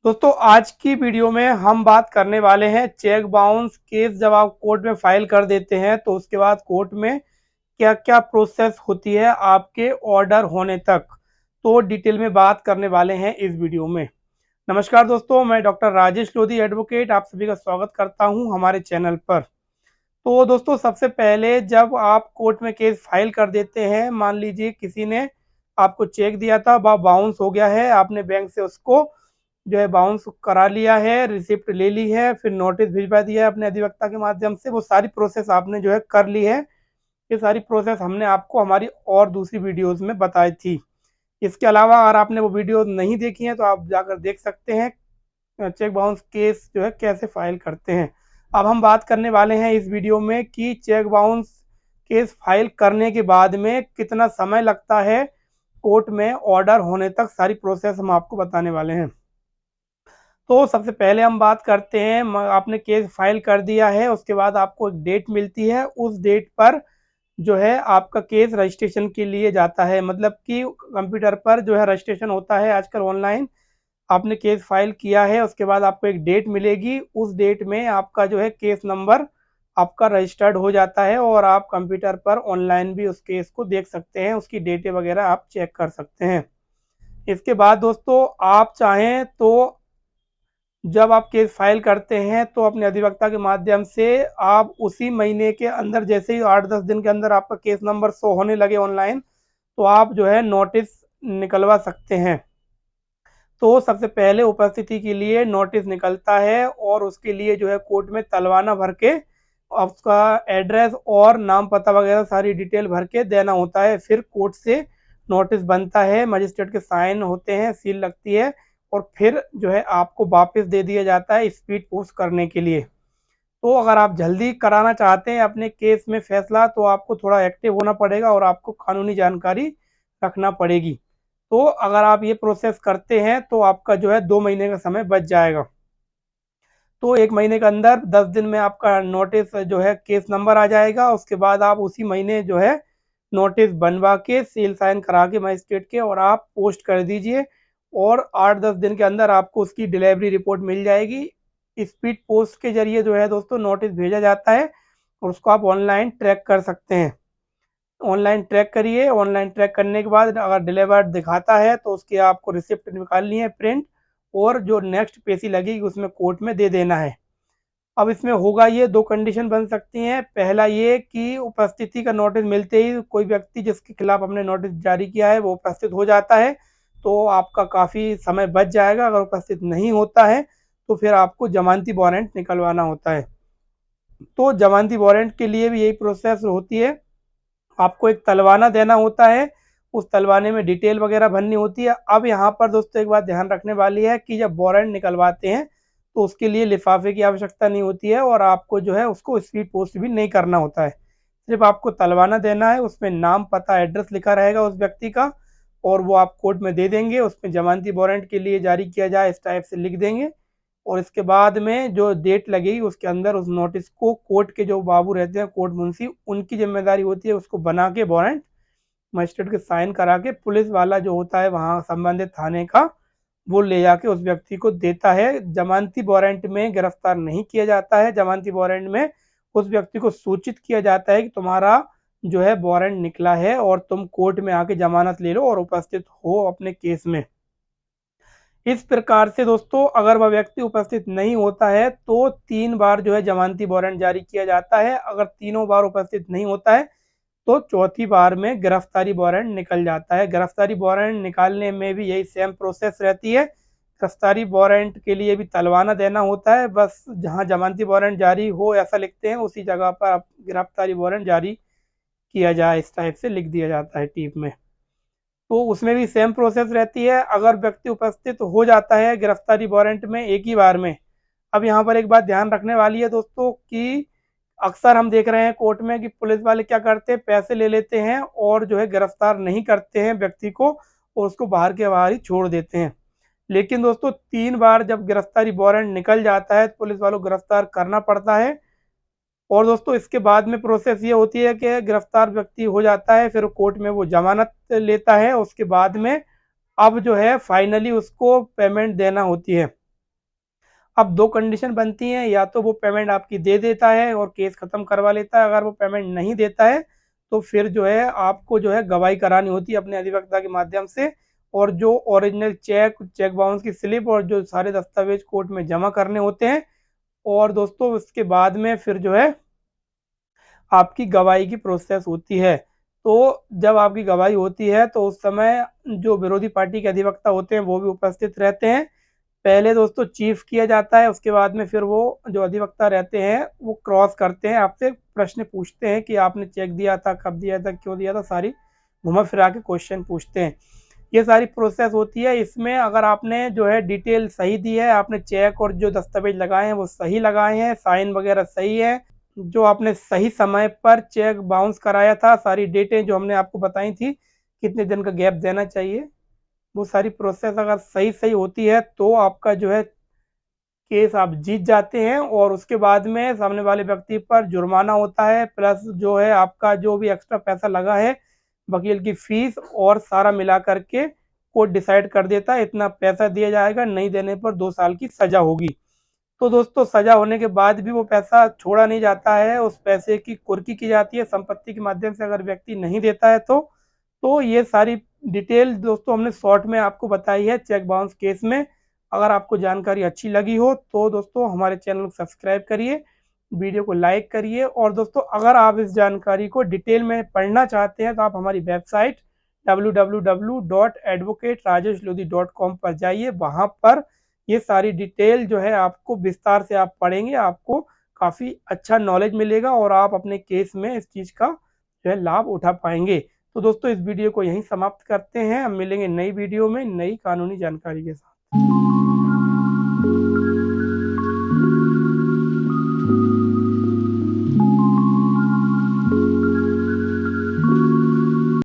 दोस्तों आज की वीडियो में हम बात करने वाले हैं चेक बाउंस केस जब आप कोर्ट में फाइल कर देते हैं तो उसके बाद कोर्ट में क्या क्या प्रोसेस होती है आपके ऑर्डर होने तक। तो डिटेल में बात करने वाले हैं इस वीडियो में। नमस्कार दोस्तों, मैं डॉक्टर राजेश लोधी एडवोकेट आप सभी का स्वागत करता हूं हमारे चैनल पर। तो दोस्तों सबसे पहले जब आप कोर्ट में केस फाइल कर देते हैं, मान लीजिए किसी ने आपको चेक दिया था वह बाउंस हो गया है, आपने बैंक से उसको जो है बाउंस करा लिया है, रिसिप्ट ले ली है, फिर नोटिस भिजवा दिया है अपने अधिवक्ता के माध्यम से, वो सारी प्रोसेस आपने जो है कर ली है। ये सारी प्रोसेस हमने आपको हमारी और दूसरी वीडियोस में बताई थी। इसके अलावा अगर आपने वो वीडियो नहीं देखी है तो आप जाकर देख सकते हैं चेक बाउंस केस जो है कैसे फाइल करते हैं। अब हम बात करने वाले हैं इस वीडियो में कि चेक बाउंस केस फाइल करने के बाद में कितना समय लगता है कोर्ट में ऑर्डर होने तक, सारी प्रोसेस हम आपको बताने वाले हैं। तो सबसे पहले हम बात करते हैं, आपने केस फाइल कर दिया है, उसके बाद आपको एक डेट मिलती है, उस डेट पर जो है आपका केस रजिस्ट्रेशन के लिए जाता है। मतलब कि कंप्यूटर पर जो है रजिस्ट्रेशन होता है आजकल ऑनलाइन। आपने केस फाइल किया है, उसके बाद आपको एक डेट मिलेगी, उस डेट में आपका जो है केस नंबर आपका रजिस्टर्ड हो जाता है और आप कंप्यूटर पर ऑनलाइन भी उस केस को देख सकते हैं, उसकी डेटें वगैरह आप चेक कर सकते हैं। इसके बाद दोस्तों आप चाहें तो जब आप केस फाइल करते हैं तो अपने अधिवक्ता के माध्यम से आप उसी महीने के अंदर, जैसे ही 8-10 दिन के अंदर आपका केस नंबर शो होने लगे ऑनलाइन, तो आप जो है नोटिस निकलवा सकते हैं। तो सबसे पहले उपस्थिति के लिए नोटिस निकलता है और उसके लिए जो है कोर्ट में तलवाना भर के उसका एड्रेस और नाम पता वगैरह सारी डिटेल भर के देना होता है। फिर कोर्ट से नोटिस बनता है, मजिस्ट्रेट के साइन होते हैं, सील लगती है और फिर जो है आपको वापस दे दिया जाता है स्पीड पोस्ट करने के लिए। तो अगर आप जल्दी कराना चाहते हैं अपने केस में फैसला तो आपको थोड़ा एक्टिव होना पड़ेगा और आपको कानूनी जानकारी रखना पड़ेगी। तो अगर आप ये प्रोसेस करते हैं तो आपका जो है 2 महीने का समय बच जाएगा। तो 1 महीने के अंदर 10 दिन में आपका नोटिस जो है केस नंबर आ जाएगा। उसके बाद आप उसी महीने जो है नोटिस बनवा के सील साइन करा के मजिस्ट्रेट के और आप पोस्ट कर दीजिए और 8-10 दिन के अंदर आपको उसकी डिलीवरी रिपोर्ट मिल जाएगी। स्पीड पोस्ट के जरिए जो है दोस्तों नोटिस भेजा जाता है और उसको आप ऑनलाइन ट्रैक कर सकते हैं। ऑनलाइन ट्रैक करिए, ऑनलाइन ट्रैक करने के बाद अगर डिलीवर्ड दिखाता है तो उसकी आपको रिसिप्ट निकालनी है प्रिंट, और जो नेक्स्ट पेशी लगेगी उसमें कोर्ट में दे देना है। अब इसमें होगा ये, दो कंडीशन बन सकती हैं। पहला ये कि उपस्थिति का नोटिस मिलते ही कोई व्यक्ति जिसके खिलाफ हमने नोटिस जारी किया है वो उपस्थित हो जाता है तो आपका काफ़ी समय बच जाएगा। अगर उपस्थित नहीं होता है तो फिर आपको जमानती वारंट निकलवाना होता है। तो जमानती वारंट के लिए भी यही प्रोसेस होती है, आपको एक तलवाना देना होता है, उस तलवाने में डिटेल वगैरह भरनी होती है। अब यहाँ पर दोस्तों एक बात ध्यान रखने वाली है कि जब वारंट निकलवाते हैं तो उसके लिए लिफाफे की आवश्यकता नहीं होती है और आपको जो है उसको स्पीड पोस्ट भी नहीं करना होता है। सिर्फ आपको तलवाना देना है, उसमें नाम पता एड्रेस लिखा रहेगा उस व्यक्ति का और वो आप कोर्ट में दे देंगे। उसमें जमानती वारंट के लिए जारी किया जाए इस टाइप से लिख देंगे और इसके बाद में जो डेट लगेगी उसके अंदर उस नोटिस को कोर्ट के जो बाबू रहते हैं, कोर्ट मुंशी, उनकी जिम्मेदारी होती है उसको बना के वारंट मजिस्ट्रेट के साइन करा के पुलिस वाला जो होता है वहाँ संबंधित थाने का, वो ले जाके उस व्यक्ति को देता है। जमानती वारंट में गिरफ्तार नहीं किया जाता है, जमानती वारंट में उस व्यक्ति को सूचित किया जाता है कि तुम्हारा जो है वारंट निकला है और तुम कोर्ट में आके जमानत ले लो और उपस्थित हो अपने केस में। इस प्रकार से दोस्तों अगर वह व्यक्ति उपस्थित नहीं होता है तो 3 बार जो है जमानती वारंट जारी किया जाता है। अगर तीनों बार उपस्थित नहीं होता है तो चौथी बार में गिरफ्तारी वारंट निकल जाता है। गिरफ्तारी वारंट निकालने में भी यही सेम प्रोसेस रहती है। गिरफ्तारी वारंट के लिए भी तलवाना देना होता है, बस जहां जमानती वारंट जारी हो ऐसा लिखते हैं उसी जगह पर आप गिरफ्तारी वारंट जारी किया जाए इस टाइप से लिख दिया जाता है टीप में। तो उसमें भी सेम प्रोसेस रहती है। अगर व्यक्ति उपस्थित हो जाता है गिरफ्तारी वारंट में एक ही बार में, अब यहाँ पर एक बात ध्यान रखने वाली है दोस्तों कि अक्सर हम देख रहे हैं कोर्ट में कि पुलिस वाले क्या करते हैं, पैसे ले लेते हैं और जो है गिरफ्तार नहीं करते हैं व्यक्ति को और उसको बाहर के बाहर ही छोड़ देते हैं। लेकिन दोस्तों 3 बार जब गिरफ्तारी वारंट निकल जाता है तो पुलिस वालों को गिरफ्तार करना पड़ता है। और दोस्तों इसके बाद में प्रोसेस ये होती है कि गिरफ्तार व्यक्ति हो जाता है, फिर कोर्ट में वो जमानत लेता है, उसके बाद में अब जो है फाइनली उसको पेमेंट देना होती है। अब 2 कंडीशन बनती हैं, या तो वो पेमेंट आपकी दे देता है और केस ख़त्म करवा लेता है, अगर वो पेमेंट नहीं देता है तो फिर जो है आपको जो है गवाही करानी होती है अपने अधिवक्ता के माध्यम से, और जो ओरिजिनल चेक, चेक बाउंस की स्लिप और जो सारे दस्तावेज कोर्ट में जमा करने होते हैं। और दोस्तों उसके बाद में फिर जो है आपकी गवाही की प्रोसेस होती है। तो जब आपकी गवाही होती है तो उस समय जो विरोधी पार्टी के अधिवक्ता होते हैं वो भी उपस्थित रहते हैं। पहले दोस्तों चीफ किया जाता है, उसके बाद में फिर वो जो अधिवक्ता रहते हैं वो क्रॉस करते हैं, आपसे प्रश्न पूछते हैं कि आपने चेक दिया था, कब दिया था, क्यों दिया था, सारी घुमा फिरा के क्वेश्चन पूछते हैं। ये सारी प्रोसेस होती है। इसमें अगर आपने जो है डिटेल सही दी है, आपने चेक और जो दस्तावेज लगाए हैं वो सही लगाए हैं, साइन वगैरह सही है, जो आपने सही समय पर चेक बाउंस कराया था, सारी डेटें जो हमने आपको बताई थी, कितने दिन का गैप देना चाहिए, वो सारी प्रोसेस अगर सही सही होती है तो आपका जो है केस आप जीत जाते हैं। और उसके बाद में सामने वाले व्यक्ति पर जुर्माना होता है, प्लस जो है आपका जो भी एक्स्ट्रा पैसा लगा है, वकील की फीस और सारा मिला करके कोर्ट डिसाइड कर देता है इतना पैसा दिया जाएगा, नहीं देने पर 2 साल की सजा होगी। तो दोस्तों सजा होने के बाद भी वो पैसा छोड़ा नहीं जाता है, उस पैसे की कुर्की की जाती है संपत्ति के माध्यम से, अगर व्यक्ति नहीं देता है तो ये सारी डिटेल दोस्तों हमने शॉर्ट में आपको बताई है चेक बाउंस केस में। अगर आपको जानकारी अच्छी लगी हो तो दोस्तों हमारे चैनल को सब्सक्राइब करिए, वीडियो को लाइक करिए, और दोस्तों अगर आप इस जानकारी को डिटेल में पढ़ना चाहते हैं तो आप हमारी वेबसाइट www.advocaterajeshLodhi.com पर जाइए। वहाँ पर ये सारी डिटेल जो है आपको विस्तार से आप पढ़ेंगे, आपको काफ़ी अच्छा नॉलेज मिलेगा और आप अपने केस में इस चीज़ का जो है लाभ उठा पाएंगे। तो दोस्तों इस वीडियो को यहीं समाप्त करते हैं, हम मिलेंगे नई वीडियो में नई कानूनी जानकारी के साथ।